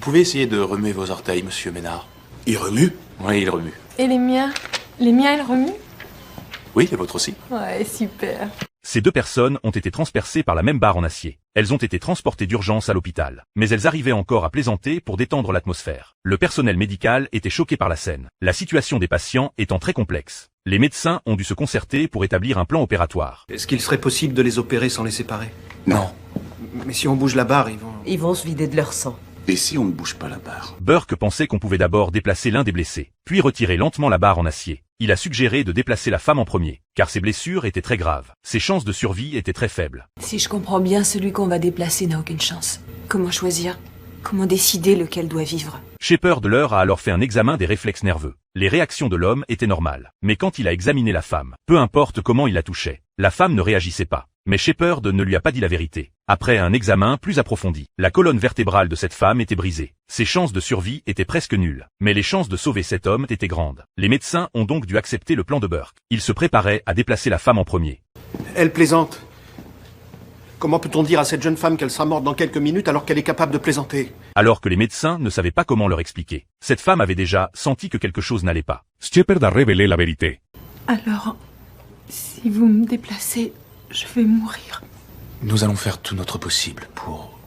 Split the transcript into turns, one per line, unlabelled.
pouvez essayer de remuer vos orteils, monsieur Ménard.
Il remue?
Oui, il remue.
Et les miens? Les miens, ils remuent?
Oui, les vôtres aussi.
Ouais, super.
Ces deux personnes ont été transpercées par la même barre en acier. Elles ont été transportées d'urgence à l'hôpital. Mais elles arrivaient encore à plaisanter pour détendre l'atmosphère. Le personnel médical était choqué par la scène. La situation des patients étant très complexe. Les médecins ont dû se concerter pour établir un plan opératoire.
Est-ce qu'il serait possible de les opérer sans les séparer?
Non.
Mais si on bouge la barre, ils vont...
Ils vont se vider de leur sang.
Et si on ne bouge pas la barre?
Burke pensait qu'on pouvait d'abord déplacer l'un des blessés, puis retirer lentement la barre en acier. Il a suggéré de déplacer la femme en premier, car ses blessures étaient très graves. Ses chances de survie étaient très faibles.
Si je comprends bien, celui qu'on va déplacer n'a aucune chance. Comment choisir? Comment décider lequel doit vivre?
Shepard leur a alors fait un examen des réflexes nerveux. Les réactions de l'homme étaient normales. Mais quand il a examiné la femme, peu importe comment il la touchait, la femme ne réagissait pas. Mais Shepard ne lui a pas dit la vérité. Après un examen plus approfondi, la colonne vertébrale de cette femme était brisée. Ses chances de survie étaient presque nulles. Mais les chances de sauver cet homme étaient grandes. Les médecins ont donc dû accepter le plan de Burke. Ils se préparaient à déplacer la femme en premier.
Elle plaisante. Comment peut-on dire à cette jeune femme qu'elle sera morte dans quelques minutes alors qu'elle est capable de plaisanter?
Alors que les médecins ne savaient pas comment leur expliquer. Cette femme avait déjà senti que quelque chose n'allait pas.
Shepard a révélé la vérité.
Alors, si vous me déplacez, je vais mourir.
Nous allons faire tout notre possible pour